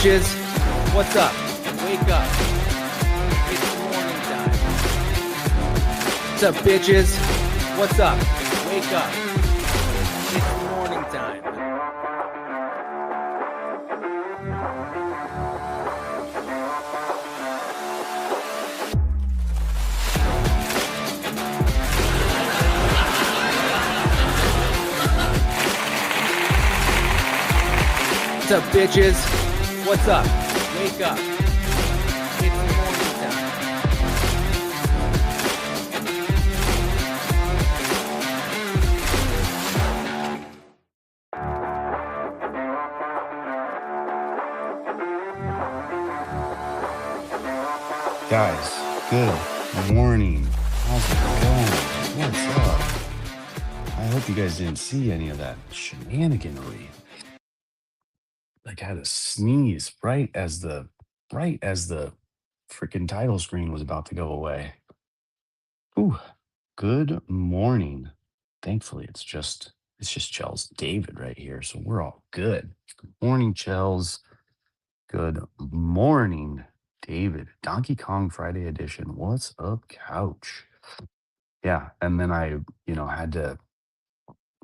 bitches? What's up? Wake up. It's morning time. What's up, bitches? What's up? Wake up. It's morning time. What's up, bitches? What's up? Wake up. It's morning time. Guys, good morning. How's it going? What's up? I hope you guys didn't see any of that shenaniganery. Like I had a sneeze right as the freaking title screen was about to go away. Ooh, good morning. Thankfully, it's just Chels David right here, so we're all good. Good morning, Chels. Good morning, David. Donkey Kong Friday edition. What's up, couch? Yeah, and then I,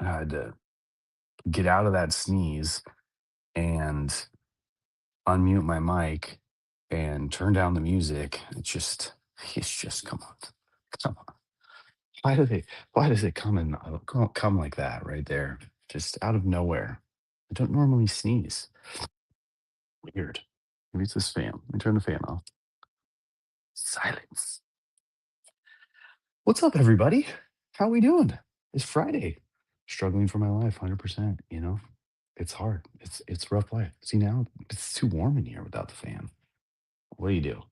had to get out of that sneeze and unmute my mic and turn down the music. It's just come on. Come on. Why does it come like that right there? Just out of nowhere. I don't normally sneeze. Weird. Maybe it's this fan. Let me turn the fan off. Silence. What's up, everybody? How we doing? It's Friday. Struggling for my life, 100%. It's hard. It's rough life. See now, it's too warm in here without the fan. What do you do?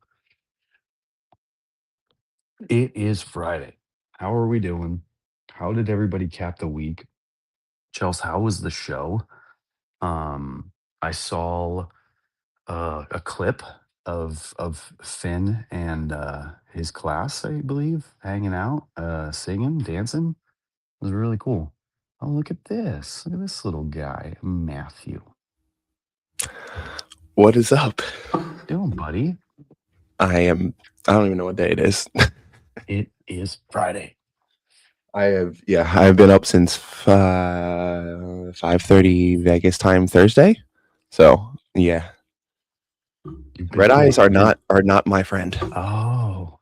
It is Friday. How are we doing? How did everybody cap the week? Chelsea, how was the show? I saw a clip of Finn and his class, I believe, hanging out, singing, dancing. It was really cool. Oh, look at this. Look at this little guy, Matthew. What is up? What you doing, buddy? I don't even know what day it is. It is Friday. I've been up since 5:30 Vegas time Thursday. So yeah. Red eyes are not my friend. Oh.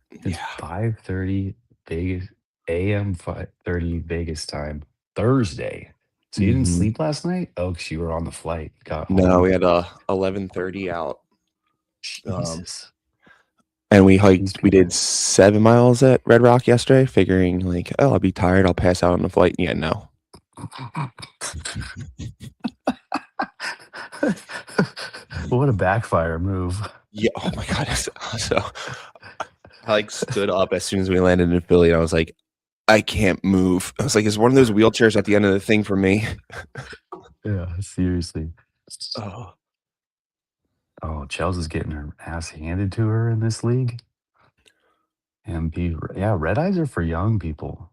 It's Yeah. 5:30 Vegas AM 5:30 Vegas time Thursday. So you didn't sleep last night? Oh, because you were on the flight. No, we had 11:30 out. Jesus. And we hiked. We did 7 miles at Red Rock yesterday, figuring like, oh, I'll be tired. I'll pass out on the flight. Yeah, no. What a backfire move. Yeah. Oh my god. So I stood up as soon as we landed in Philly. And I was like, I can't move. I was like, it's one of those wheelchairs at the end of the thing for me. Yeah, seriously. Oh, Chelsea's getting her ass handed to her in this league. Yeah, red eyes are for young people.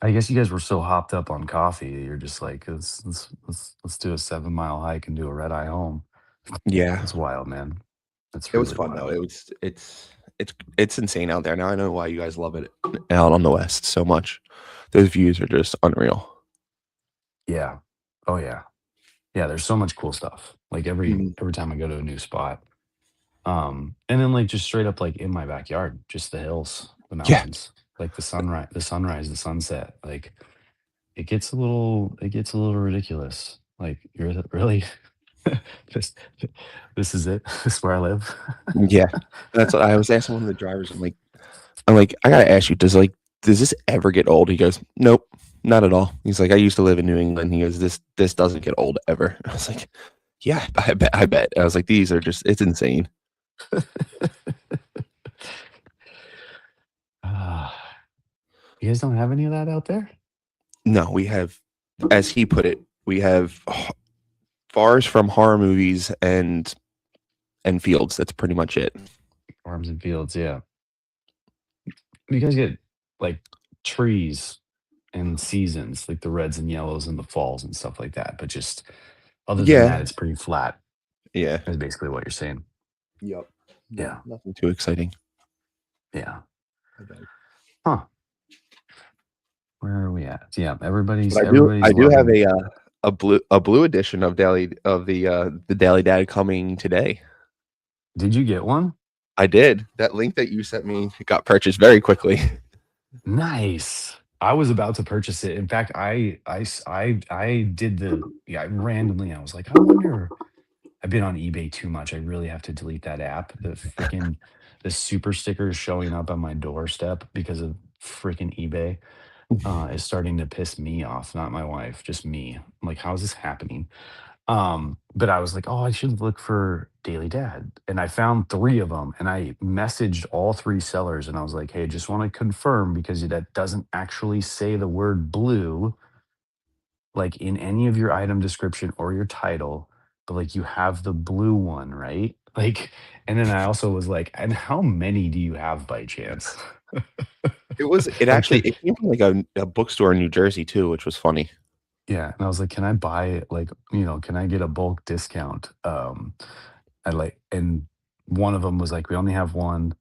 I guess you guys were so hopped up on coffee. You're just like, let's do a 7-mile hike and do a red eye home. yeah, it's wild, man. It was fun though. It's insane out there. Now I know why you guys love it out on the west so much. Those views are just unreal. Yeah. Oh yeah. Yeah. There's so much cool stuff. Like every time I go to a new spot, and then like just straight up like in my backyard, just the hills, the mountains, like the sunrise, the sunset. Like it gets a little ridiculous. Like you're really this is it. This is where I live. Yeah, that's what I was asking one of the drivers. I'm like, I gotta ask you, does this ever get old? He goes, nope, not at all. He's like, I used to live in New England. He goes, this doesn't get old ever. I was like, yeah, I bet. I was like, these are just, it's insane. You guys don't have any of that out there? No, we have, as he put it, we have bars from horror movies and fields. That's pretty much it. Farms and fields, yeah. You guys get like trees and seasons, like the reds and yellows and the falls and stuff like that, but just Other than Yeah. that, it's pretty flat. Yeah. Is basically what you're saying. Yep. Yeah. Nothing too exciting. Yeah. Okay. Huh. Where are we at? Yeah, everybody's But I do have loving. a blue edition of the Daily Dad coming today. Did you get one? I did. That link that you sent me got purchased very quickly. Nice. I was about to purchase it. In fact, I did randomly. I was like, I wonder. I've been on eBay too much. I really have to delete that app. The super stickers showing up on my doorstep because of freaking eBay is starting to piss me off. Not my wife, just me. I'm like, how is this happening? But I was like, oh, I should look for Daily Dad. And I found 3 of them and I messaged all 3 sellers and I was like, hey, just want to confirm because that doesn't actually say the word blue like in any of your item description or your title, but like you have the blue one, right? Like, and then I also was like, and how many do you have by chance? It actually came from like a bookstore in New Jersey too, which was funny. Yeah, and I was like, "Can I buy it? Like, can I get a bulk discount?" And one of them was like, "We only have one,"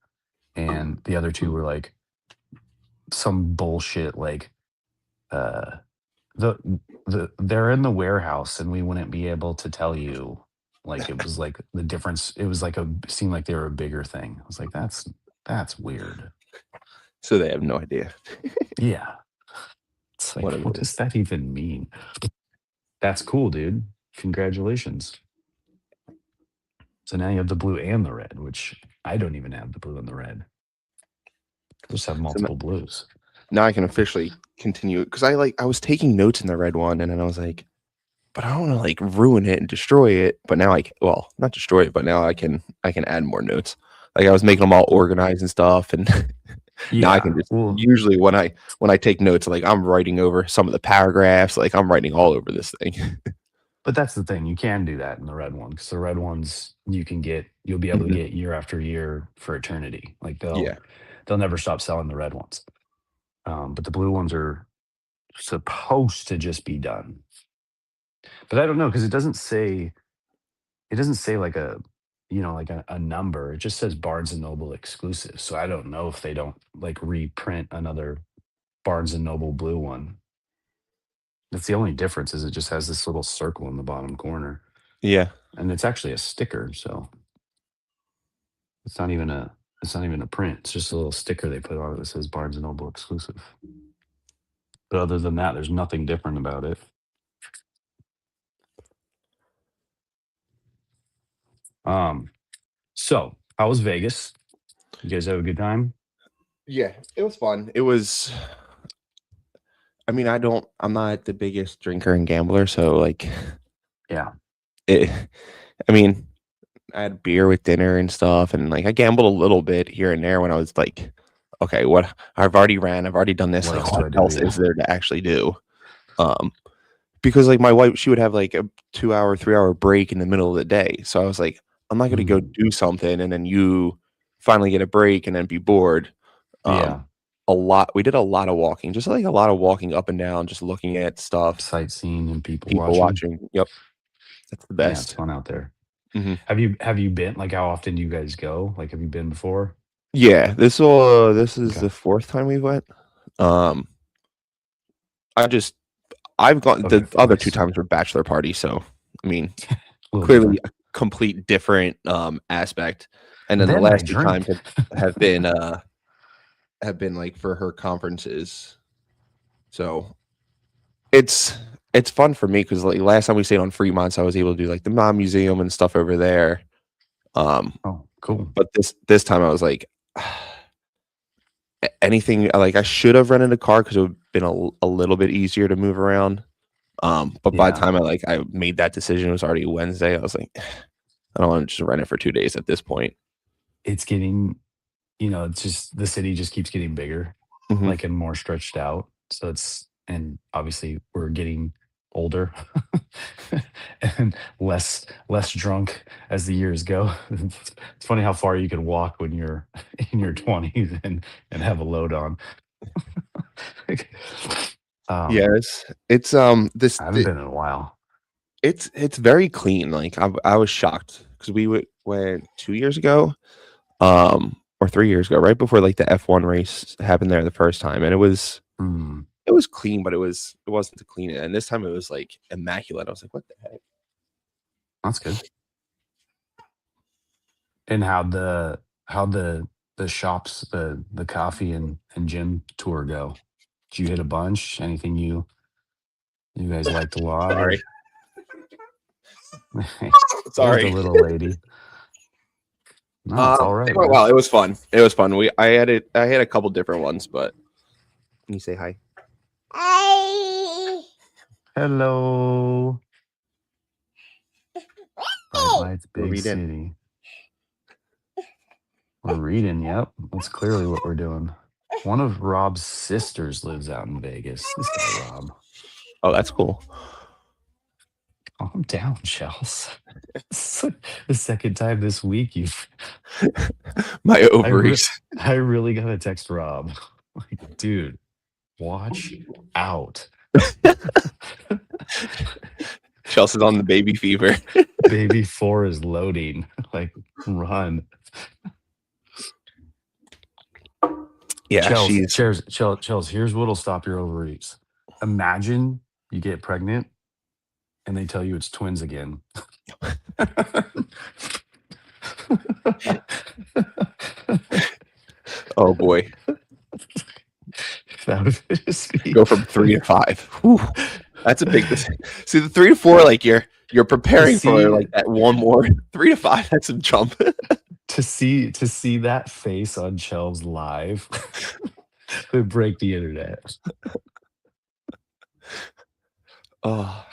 and the other 2 were like some bullshit, like, uh, the they're in the warehouse, and we wouldn't be able to tell you. Like, it was like the difference. It was like seemed like they were a bigger thing. I was like, "That's weird." So they have no idea. Yeah, it's like, what does that even mean? That's cool, dude. Congratulations. So now you have the blue and the red, which I don't even have the blue and the red. I just have multiple blues. Now I can officially continue because I was taking notes in the red one and then I was like, but I don't want to like ruin it and destroy it. But now not destroy it, but now I can add more notes. Like I was making them all organized and stuff, and now I can just usually when I take notes, like I'm writing over some of the paragraphs, like I'm writing all over this thing. But that's the thing, you can do that in the red one because the red ones you'll be able to get year after year for eternity. Like they'll never stop selling the red ones. But the blue ones are supposed to just be done. But I don't know because it doesn't say like a number. It just says Barnes and Noble exclusive. So I don't know if they don't like reprint another Barnes and Noble blue one. That's the only difference is it just has this little circle in the bottom corner. Yeah. And it's actually a sticker, so it's not even a print. It's just a little sticker they put on it that says Barnes and Noble exclusive. But other than that, there's nothing different about it. So how was Vegas? You guys have a good time? Yeah, it was fun. It was. I mean, I'm not the biggest drinker and gambler, so like, yeah. I mean, I had beer with dinner and stuff, and like I gambled a little bit here and there when I was like, okay, what I've already done this. Like, what else is there to actually do? Because like my wife, she would have like a 2-hour, 3-hour break in the middle of the day, so I was like, I'm not going to go do something, and then you finally get a break and then be bored. We did a lot of walking, just like a lot of walking up and down, just looking at stuff, sightseeing, and people watching. Yep, that's the best. Yeah, it's fun out there. Mm-hmm. Have you been? Like, how often do you guys go? Like, have you been before? Yeah, this is the 4th time we went. I've gone the other 2 times were bachelor parties, so I mean, clearly a complete different aspect. And then the last 2 times have been like for her conferences. So it's fun for me because like last time we stayed on Fremont, so I was able to do like the Mom Museum and stuff over there. Oh, cool. But this time I was like, anything like I should have rented a car because it would have been a little bit easier to move around. But by the time I made that decision, it was already Wednesday. I was like, I don't want to just rent it for 2 days at this point. It's getting, it's just the city just keeps getting bigger, like and more stretched out. So and obviously we're getting older and less drunk as the years go. It's funny how far you can walk when you're in your 20s and have a load on. Yes, it's I haven't been in a while. It's very clean. Like I was shocked because went 2 years ago, or 3 years ago, right before like the F1 race happened there the first time, and Mm, it was clean, but it wasn't to clean it. And this time it was like immaculate. I was like, what the heck? that's good. And how the shops, the coffee and gym tour go? Did you hit a bunch? Anything you guys liked a lot, or Sorry, there's the sorry. little lady. No, it's all It right, went man. well. It was fun. It was fun. I had a couple different ones, but can you say hi? Hello. Bright lights, We're big reading. city. We're reading. Yep, that's clearly what we're doing. One of Rob's sisters lives out in Vegas. This guy, Rob. Oh, that's cool. Calm down, Chels. The second time this week you've. My I, re- ovaries. I really gotta text Rob. Like, dude, watch out. Chelsea's on the baby fever. Baby 4 is loading. Like, run. Yeah, Chels, here's what'll stop your overeats. Imagine you get pregnant and they tell you it's twins again. Oh boy, That would just be go from 3 to 5. Whew. That's a big. See, the 3 to 4, like you're preparing for like that one more. 3 to 5, that's a jump. to see that face on Chels live would break the internet. Oh,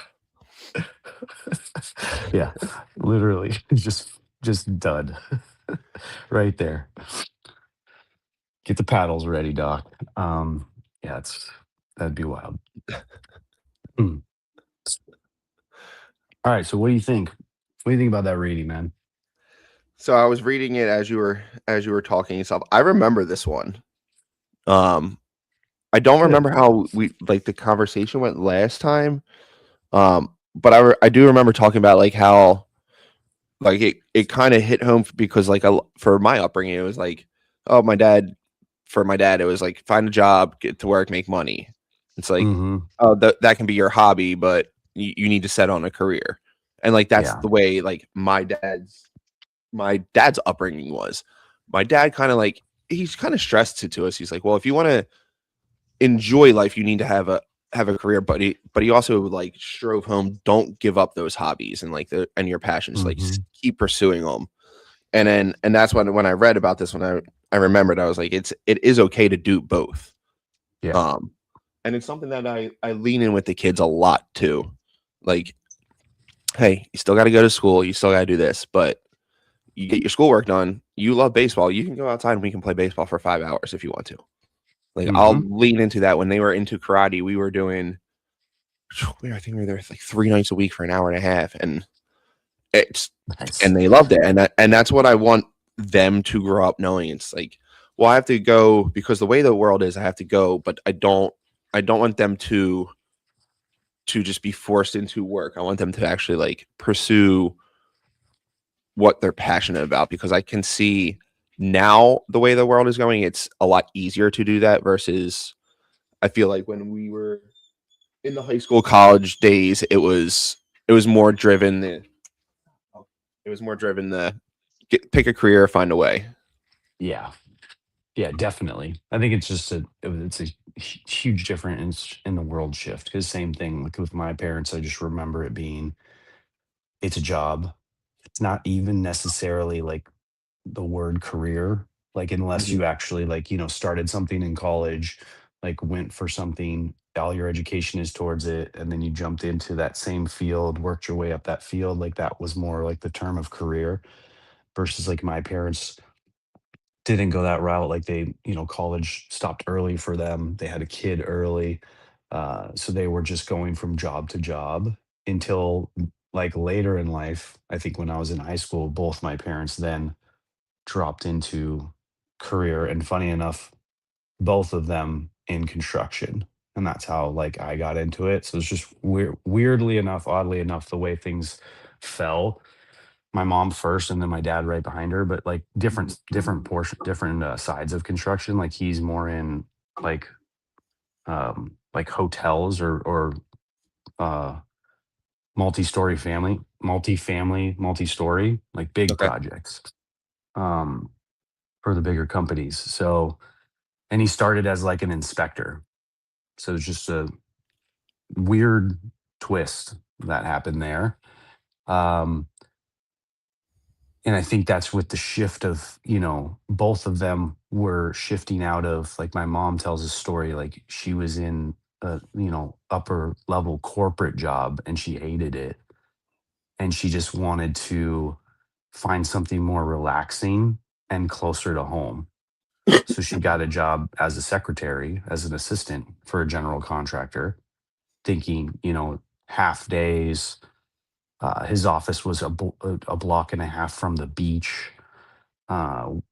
Yeah, literally, just done right there. Get the paddles ready, Doc. Yeah, that'd be wild. Mm. All right, so what do you think? What do you think about that reading, man? so I was reading it as you were talking and stuff. I remember this one. I don't Good. remember how we like the conversation went last time. But I do remember talking about like how like it kind of hit home because like for my upbringing it was like, oh, for my dad it was like find a job, get to work, make money. It's like, Mhm. oh, that can be your hobby, but you need to set on a career. And like that's Yeah. the way like my dad's upbringing was. My dad kind of like he's kind of stressed it to us. He's like, well, if you want to enjoy life, you need to have a career, but he also like strove home, don't give up those hobbies and like and your passions, like Mhm. keep pursuing them. And that's when I read about this, when I remembered, I was like, it is okay to do both. Yeah. And it's something that I lean in with the kids a lot too. Like, hey, you still got to go to school, you still got to do this, but you get your schoolwork done. You love baseball, you can go outside and we can play baseball for 5 hours if you want to. Like, I'll lean into that. When they were into karate, we were doing, I think we were there like 3 nights a week for an hour and a half, and Nice. and they loved it. And that's what I want them to grow up knowing. It's like, well, I have to go because the way the world is, I have to go, but I don't want them to just be forced into work. I want them to actually like pursue what they're passionate about, because I can see now the way the world is going, it's a lot easier to do that versus I feel like when we were in the high school, college days, it was more driven. It was more driven the pick a career, find a way. Yeah. Yeah, definitely. I think it's just it's a huge difference in the world shift. Because same thing like with my parents, I just remember it being it's a job. It's not even necessarily like the word career, like unless Mhm. you actually like, started something in college, like went for something, all your education is towards it, and then you jumped into that same field, worked your way up that field. Like that was more like the term of career versus like my parents didn't go that route. Like they, college stopped early for them. They had a kid early. So they were just going from job to job until like later in life. I think when I was in high school, both my parents then dropped into career. And funny enough, both of them in construction. and that's how like I got into it. So it's just weirdly enough, oddly enough, the way things fell. My mom first, and then my dad right behind her, but like different portion, different sides of construction. Like he's more in like like hotels or uh multi-story, like big Okay. projects um for the bigger companies. So, and he started as like an inspector. So it's just a weird twist that happened there. Um, and I think that's with the shift of, both of them were shifting out of, like, my mom tells a story, like she was in a, upper level corporate job and she hated it. And she just wanted to find something more relaxing and closer to home. So she got a job as a secretary, as an assistant for a general contractor, thinking, half days. His office was a block and a half from the beach,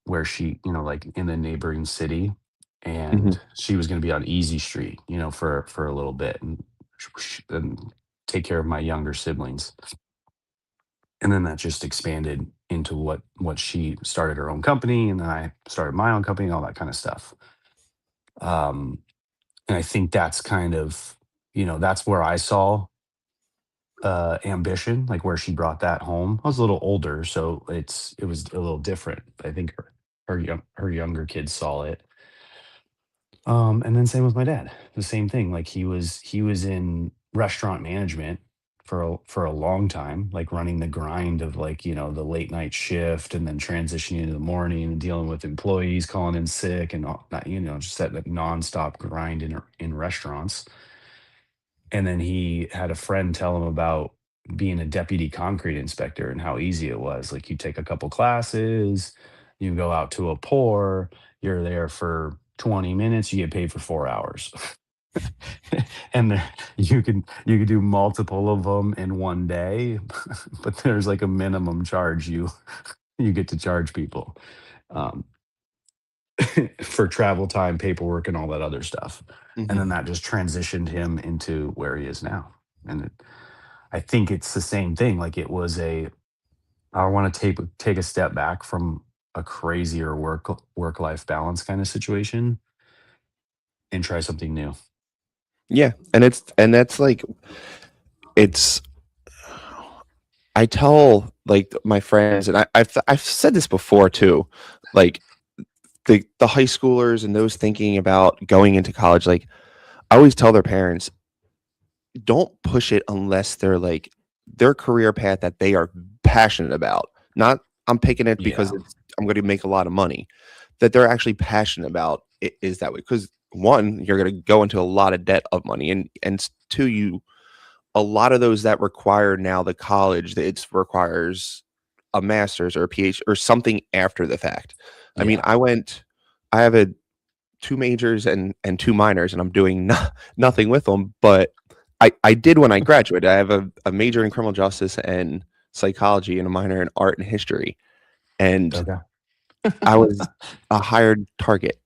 where she, like in the neighboring city, Hmm. and she was going to be on Easy Street, for a little bit, and take care of my younger siblings. And then that just expanded into what she started her own company, and then I started my own company, all that kind of stuff. Um, and I think that's kind of, that's where I saw ambition, like where she brought that home. I was a little older, so it was a little different. I think her younger kids saw it. And then same with my dad. The same thing. Like he was in restaurant management for a long time, like running the grind of, like, the late night shift, and then transitioning into the morning and dealing with employees calling in sick, and all that, just that nonstop grind in restaurants. And then he had a friend tell him about being a deputy concrete inspector and how easy it was. Like, you take a couple classes, you go out to a pour, you're there for 20 minutes, you get paid for 4 hours. And you can do multiple of them in one day, but there's like a minimum charge you get to charge people, um, for travel time, paperwork, and all that other stuff. And Hmm. then that just transitioned him into where he is now. And I think it's the same thing. Like, I want to take a step back from a crazier work life balance kind of situation and try something new. Yeah, and that's like it's. I tell like my friends, and I've said this before too, like the high schoolers and those thinking about going into college. Like I always tell their parents, don't push it unless they're like their career path that they are passionate about. Not I'm picking it because Yeah. I'm going to make a lot of money. That they're actually passionate about it is that way. Because one, you're going to go into a lot of debt of money, and two, you a lot of those that require now the college that it requires a master's or a PhD or something after the fact. I mean, Yeah. I have a two majors and two minors, and I'm doing nothing with them. But I did when I graduated. I have a major in criminal justice and psychology and a minor in art and history. And Okay. I was a hired target.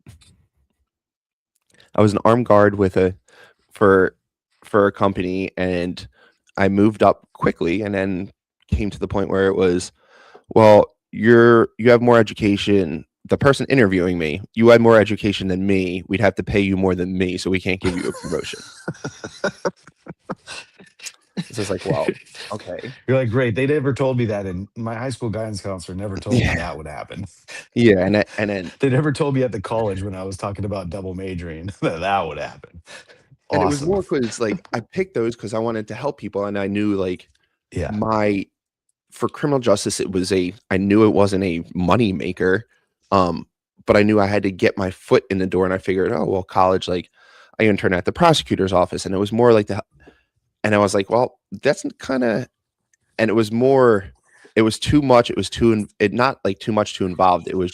I was an armed guard with a for for a company, and I moved up quickly, and then came to the point where it was, well, you have more education. The person interviewing me, you had more education than me. We'd have to pay you more than me, so we can't give you a promotion. It's just like, well, okay, You're like, great. They never told me that, and my high school guidance counselor never told me yeah, that would happen. yeah, and then They never told me at the college when I was talking about double majoring that would happen. and it was Awesome. more because like I picked those because I wanted to help people, and I knew like Yeah. my for criminal justice, I knew it wasn't a money maker. Um, but I knew I had to get my foot in the door, and I figured, oh well, college, like I interned at the prosecutor's office, and it was more like and I was like, well, that's kind of, and it was too much. It was not like too much too involved. It was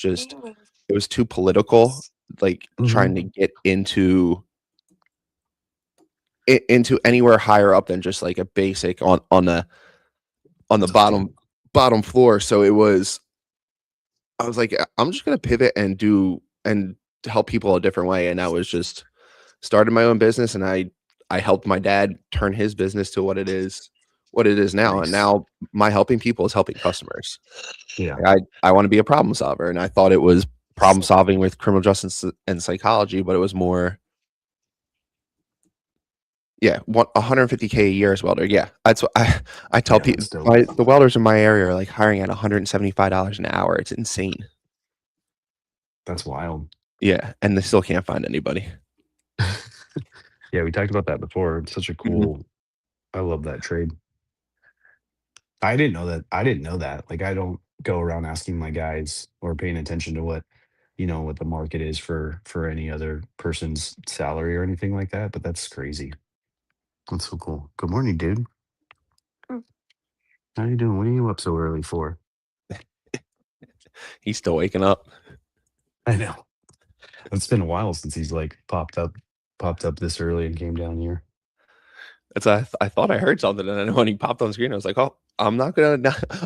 too political, like trying to Mhm. get into anywhere higher up than just like a basic on the bottom floor. So I was like, I'm just gonna pivot and help people a different way. And that was just started my own business, and I helped my dad turn his business to what it is now. Nice. And now my helping people is helping customers. Yeah. I want to be a problem solver, and I thought it was problem solving with criminal justice and psychology, but it was more. Yeah, 150K a year as welder. Yeah, that's what I tell people. The welders in my area are like hiring at $175 an hour. It's insane. That's wild. Yeah, and they still can't find anybody. Yeah, we talked about that before. It's such a cool. I love that trade. I didn't know that. Like, I don't go around asking my guys or paying attention to what the market is for any other person's salary or anything like that. But that's crazy. That's so cool. Good morning, dude. How you doing? What are you up so early for? He's still waking up. I know. It's been a while since he's like popped up this early and came down here. I thought I heard something, and then when he popped on screen, I was like, "Oh, I'm gonna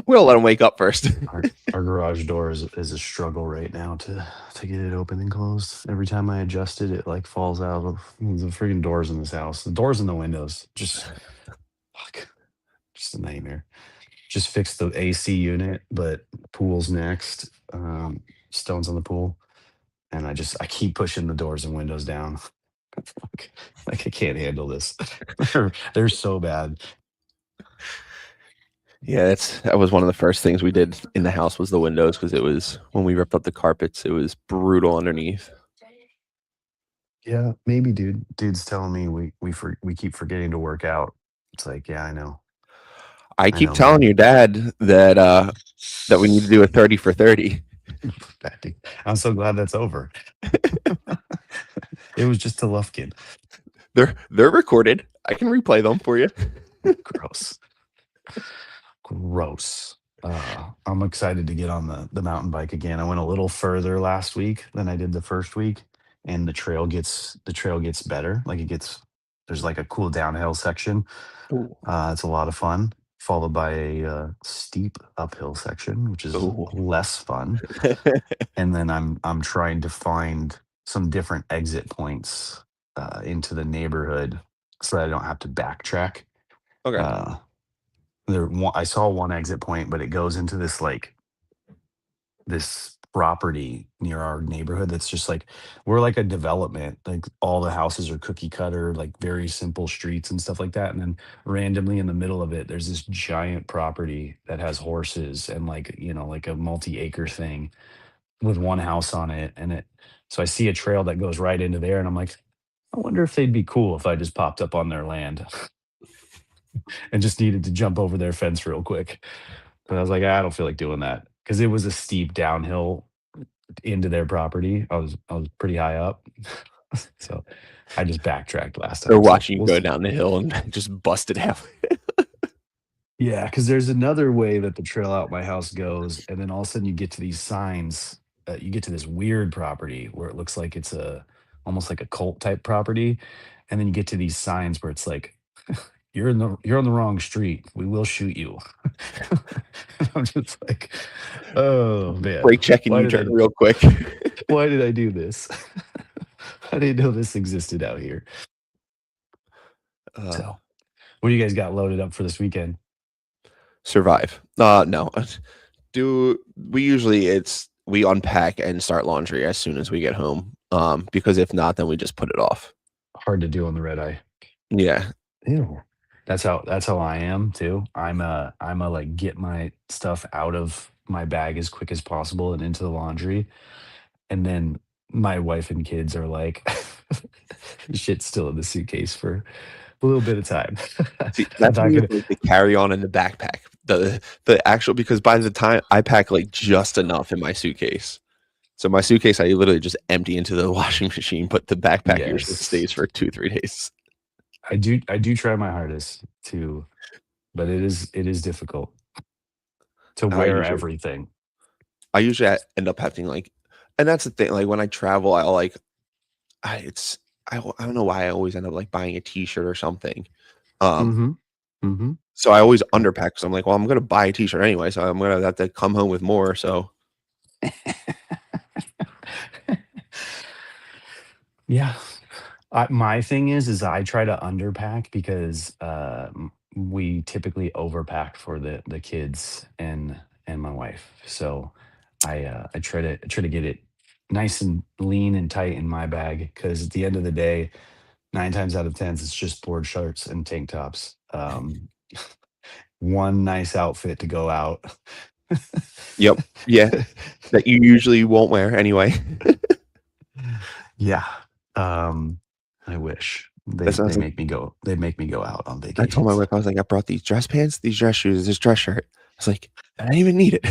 let him wake up first." Our garage door is a struggle right now to get it open and closed. Every time I adjust it, it like falls out of the freaking doors in this house. The doors and the windows, just a nightmare. Just fixed the AC unit, but pool's next. Stones on the pool, and I keep pushing the doors and windows down. Like I can't handle this. They're so bad. Yeah, that was one of the first things we did in the house was the windows, because it was when we ripped up the carpets, it was brutal underneath. Yeah, maybe dude's telling me we keep forgetting to work out. It's like, yeah, I know. I keep telling your dad that we need to do a 30 for 30. I'm so glad that's over. It was just a Lufkin. They're recorded. I can replay them for you. Gross. I'm excited to get on the mountain bike again. I went a little further last week than I did the first week, and the trail gets better. Like there's like a cool downhill section. It's a lot of fun, followed by a steep uphill section, which is less fun. And then I'm trying to find some different exit points into the neighborhood so that I don't have to backtrack. Okay. I saw one exit point, but it goes into this property near our neighborhood that's just like, we're like a development. Like all the houses are cookie cutter, like very simple streets and stuff like that. And then randomly in the middle of it, there's this giant property that has horses and like a multi-acre thing with one house on it. So I see a trail that goes right into there, and I'm like, I wonder if they'd be cool if I just popped up on their land and just needed to jump over their fence real quick. But I was like, I don't feel like doing that, because it was a steep downhill into their property. I was pretty high up. So I just backtracked last time. They're watching you go down the hill and just busted halfway. Yeah, because there's another way that the trail out my house goes, and then all of a sudden you get to these signs. You get to this weird property where it looks like it's almost like a cult type property, and then you get to these signs where it's like, you're on the wrong street. We will shoot you. I'm just like, oh man, brake checking you turn real quick. Why did I do this? I didn't know this existed out here. So, what do you guys got loaded up for this weekend? Survive. No. We unpack and start laundry as soon as we get home. Because if not, then we just put it off. Hard to do on the red eye. Yeah. Ew. That's how I am too. I'm a like get my stuff out of my bag as quick as possible and into the laundry. And then my wife and kids are like, shit's still in the suitcase for a little bit of time. See, that's the carry on in the backpack. The actual, because by the time I pack like just enough in my suitcase. So my suitcase, I literally just empty into the washing machine, but the backpack usually stays for 2-3 days. I do try my hardest to, but it is difficult to wear everything. I usually end up having and that's the thing. Like when I travel, I don't know why I always end up like buying a t-shirt or something. So I always underpack because I'm like, well, I'm going to buy a t-shirt anyway. So I'm going to have to come home with more. So. Yeah. My thing is I try to underpack because we typically overpack for the kids and my wife. So I try to get it nice and lean and tight in my bag because at the end of the day, 9 times out of 10, it's just board shorts and tank tops. One nice outfit to go out. Yep. Yeah. That you usually won't wear anyway. Yeah. Um, I wish That they sounds like make me go. They make me go out on I told my vacations. wife, I was like, I brought these dress pants, these dress shoes, this dress shirt. I was like, I didn't even need it.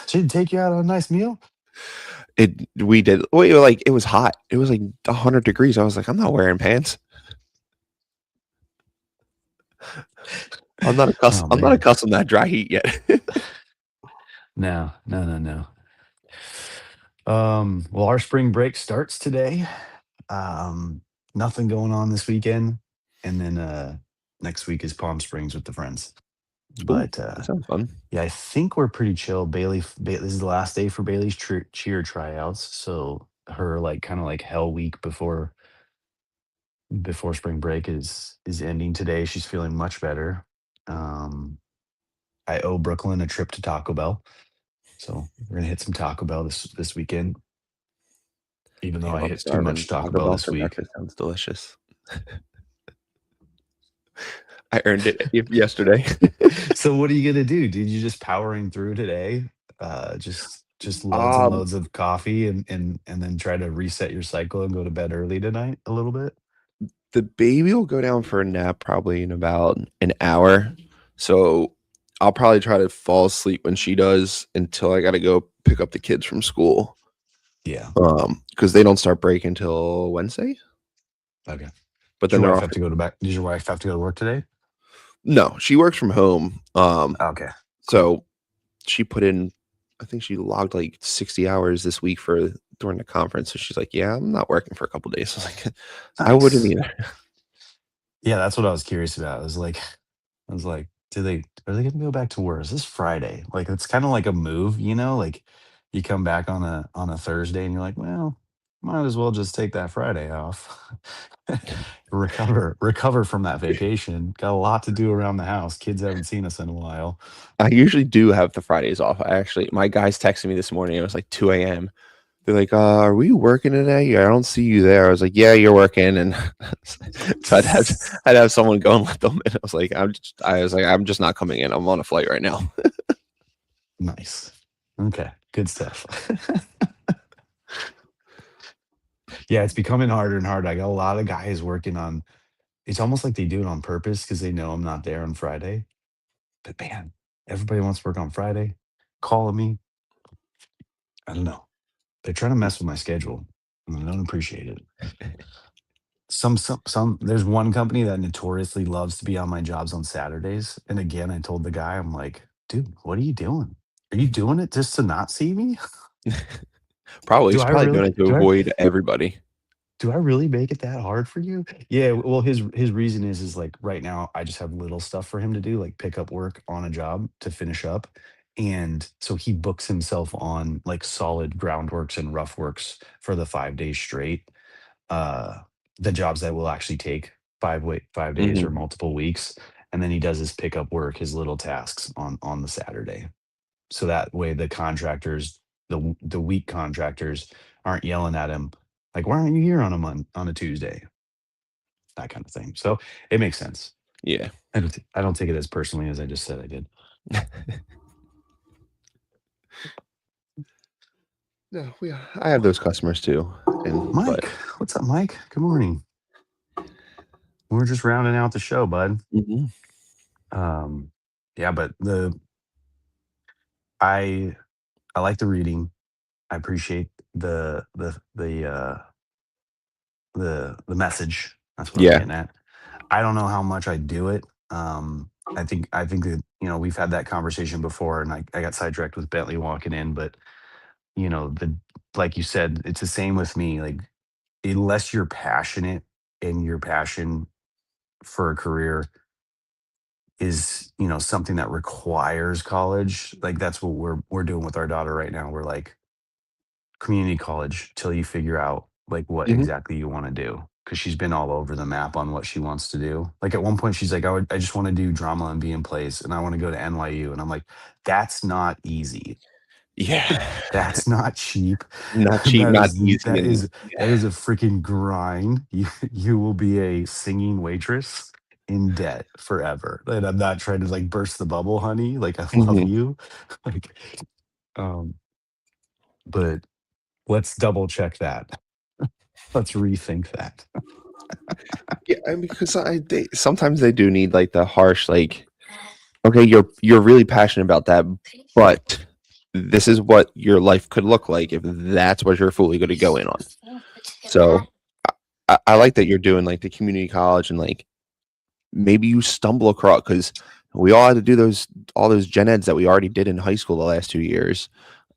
She didn't take you out on a nice meal. We did. Wait, like it was hot. It was like 100 degrees. I was like, I'm not wearing pants. I'm not Oh accustomed. I'm not man, accustomed to that dry heat yet. no, no, no, no. Well, our spring break starts today. Um, Nothing going on this weekend, and then next week is Palm Springs with the friends. Ooh, But that sounds fun. yeah, I think we're pretty chill. This is the last day for Bailey's cheer tryouts, so her like kind of like hell week before spring break is ending today. She's feeling much better. Um, I owe Brooklyn a trip to Taco Bell, so we're gonna hit some Taco Bell this weekend. Even though I Damn, I'm hit too much starving. Taco Taco Bell Bell this for week. breakfast sounds delicious. I earned it yesterday. So what are you gonna do, dude? You just powering through today? Just loads and um, loads of coffee and then try to reset your cycle and go to bed early tonight a little bit? the baby will go down for a nap probably in about an hour. So I'll probably try to fall asleep when she does until I got to go pick up the kids from school. Yeah. Because they don't start break until Wednesday. Okay. But Does then your they're wife off. have to go to back? Does your wife have to go to work today? No, she works from home. Okay. Cool. So she put in, I think she logged like 60 hours this week for during the conference. So she's like, yeah, I'm not working for a couple days. I was like, I wouldn't Nice. either. Yeah, that's what I was curious about. I was like, are they gonna go back to work? Is this Friday? Like it's kind of like a move, you know? Like you come back on a Thursday and you're like, well, might as well just take that Friday off. Recover from that vacation. Got a lot to do around the house. Kids haven't seen us in a while. I usually do have the Fridays off. My guys texted me this morning. It was like 2 a.m. They're like, are we working today? Yeah, I don't see you there. I was like, yeah, you're working. And so I'd have someone go and let them in. I was like, I'm just not coming in. I'm on a flight right now. Nice. Okay, good stuff. Yeah, it's becoming harder and harder. I got a lot of guys working on it's almost like they do it on purpose because they know I'm not there on Friday. But man, everybody wants to work on Friday, calling me. I don't know. They're trying to mess with my schedule, and I don't appreciate it. There's one company that notoriously loves to be on my jobs on Saturdays. And again, I told the guy, I'm like, dude, what are you doing? Are you doing it just to not see me? Probably. Do He's I probably really doing it to do I avoid everybody. do I really make it that hard for you? Yeah, well, his reason is like right now I just have little stuff for him to do, like pick up work on a job to finish up. And so he books himself on like solid groundworks and rough works for the 5 days straight. Uh the jobs that will actually take 5 days or Hmm. multiple weeks. And then he does his pickup work, his little tasks on the Saturday. So that way the contractors, the weak contractors aren't yelling at him like, "Why aren't you here on a Tuesday?" That kind of thing. So it makes sense. Yeah. I don't take it as personally as I just said I did. No, I have those customers too. But Mike, what's up, Mike? Good morning. We're just rounding out the show, bud. Mhm. Um, yeah, but I I like the reading. I appreciate the message. That's what I'm Yeah. getting at. I don't know how much I do it. I think that we've had that conversation before, and I got sidetracked with Bentley walking in, but the like you said, it's the same with me. Like unless you're passionate and your passion for a career is something that requires college, like that's what we're doing with our daughter right now. We're like community college till you figure out like what Mhm. exactly you want to do, because she's been all over the map on what she wants to do. Like at one point, she's like, I just want to do drama and be in plays, and I want to go to NYU." And I'm like, "That's not easy. Yeah. That's not cheap. Not cheap, That not is easy, that and is that yeah. is a freaking grind. You will be a singing waitress in debt forever." And I'm not trying to like burst the bubble, honey. Like I love Mhm. you. Like, um, but let's double check that. Let's rethink that. Yeah, I mean, because sometimes they do need, like, the harsh, like, "Okay, you're really passionate about that, but this is what your life could look like if that's what you're fully gonna go in on." So, I like that you're doing, like, the community college and, like, maybe you stumble across because we all had to do all those gen eds that we already did in high school the last 2 years.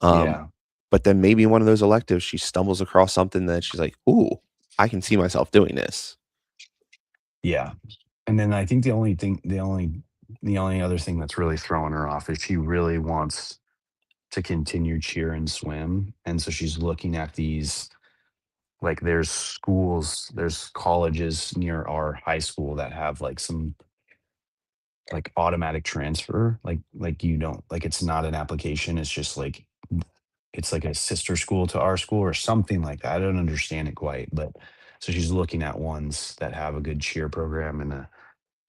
Um, Yeah. but then maybe in one of those electives, she stumbles across something that she's like, "Ooh, I can see myself doing this." Yeah. And then I think the only other thing that's really throwing her off is she really wants to continue cheer and swim. And so she's looking at these, like there's colleges near our high school that have like some like automatic transfer. Like you don't, like it's not an application, it's just like it's like a sister school to our school or something like that. I don't understand it quite, but so she's looking at ones that have a good cheer program and a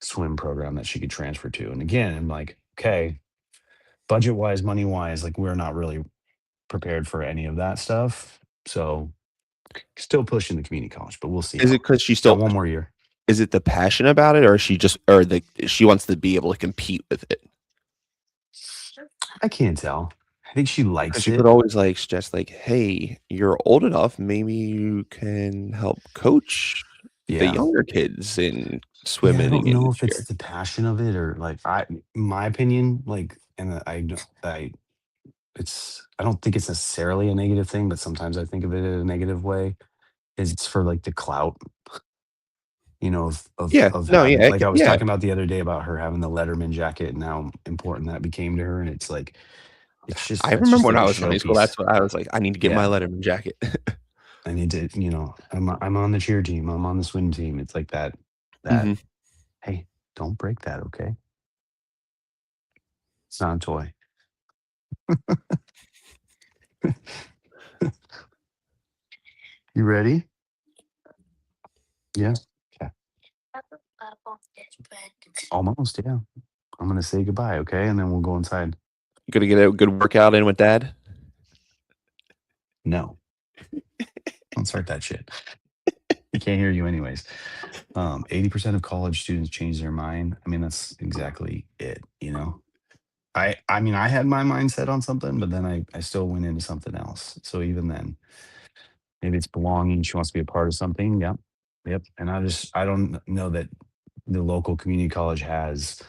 swim program that she could transfer to. And again, I'm like, okay, budget wise, money wise, like we're not really prepared for any of that stuff. So still pushing the community college, but we'll see. Is it because Got one more year. is it the passion about it, or is she just, or she wants to be able to compete with it? I can't tell. I think she Because likes you could it. always like suggest like, "Hey, you're old enough, maybe you can help coach the Yeah. younger kids in Yeah, I don't swimming and know the if it's cheer." the passion of it or like my opinion, like, and I don't think it's necessarily a negative thing, but sometimes I think of it in a negative way. Is it's for like the clout, of Yeah, no, having, yeah, like I was yeah. talking about the other day about her having the Letterman jacket and how important that became to her. And it's like, I that's remember just when like I a was in high school, showpiece. that's what I was like, "I need to get my Yeah. Letterman jacket." I need to, I'm on the cheer team. I'm on the swim team. It's like that, Mhm. hey, don't break that, okay? It's not a toy. You ready? Yeah. Okay. Almost, yeah. I'm gonna say goodbye, okay? And then we'll go inside. You gonna get a good workout in with dad? No, don't start that shit. He can't hear you anyways. 80% of college students change their mind. I mean, that's exactly it. I mean, I had my mind set on something, but then I still went into something else. So even then, maybe it's belonging. She wants to be a part of something. Yep. Yep. And I don't know that the local community college has,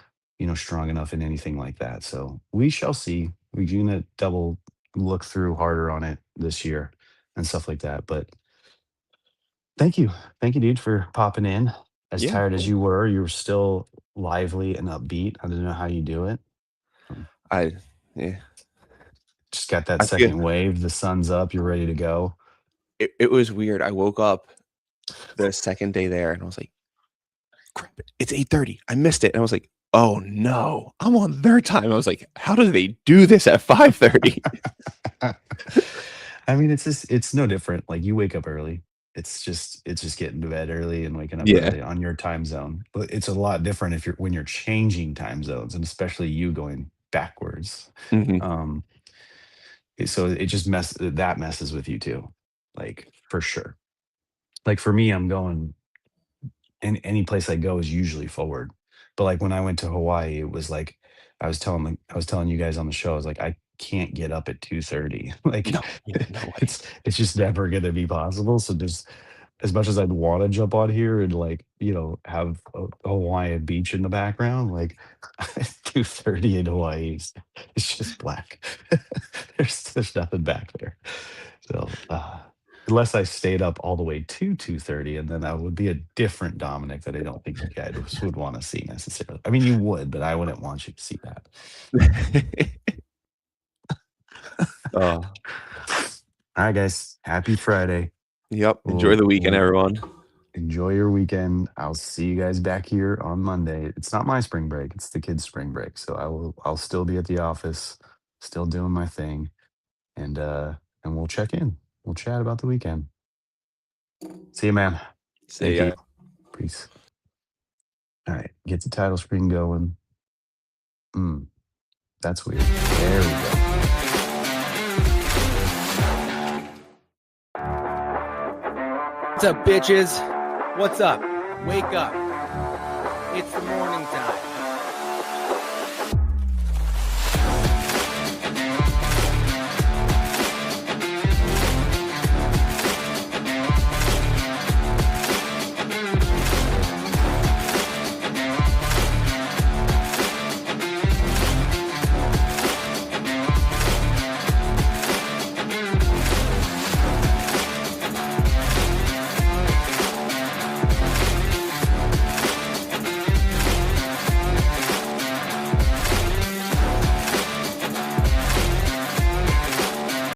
strong enough in anything like that. So we shall see. We're gonna double look through harder on it this year and stuff like that. But thank you. Thank you, dude, for popping in. As Yeah, tired as cool. you were still lively and upbeat. I don't know how you do it. Um, I yeah. Just got that I feel second wave. The sun's up. You're ready to go. it was weird. I woke up the second day there and I was like, "Crap, it's 8:30. I missed it." And I was like, "Oh, no. I'm on their time." I was like, "How do they do this at 5:30?" I mean, it's no different. Like you wake up early. It's just getting to bed early and waking up Yeah. early on your time zone. But it's a lot different if when you're changing time zones, and especially you going backwards. Mhm. Um, so it just messes with you too, like for sure. Like for me, I'm going, any place I go is usually forward. But like when I went to Hawaii, it was like I was telling you guys on the show, I was like, I can't get up at 2:30. Like No, yeah, no way. it's just never gonna be possible. So just as much as I'd want to jump on here and like, have a Hawaiian beach in the background, like 2:30 in Hawaii, it's just black. There's nothing back there. So unless I stayed up all the way to 2:30, and then that would be a different Dominic that I don't think you guys would want to see necessarily. I mean, you would, but I wouldn't want you to see that. Oh, All right, guys. Happy Friday. Yep. Enjoy the weekend, everyone. Enjoy your weekend. I'll see you guys back here on Monday. It's not my spring break; it's the kids' spring break. So I'll still be at the office, still doing my thing, and we'll check in. We'll chat about the weekend. See you, man. See ya. Peace. All right, get the title screen going. That's weird. There we go. What's up, bitches? What's up? Wake up. It's the morning time.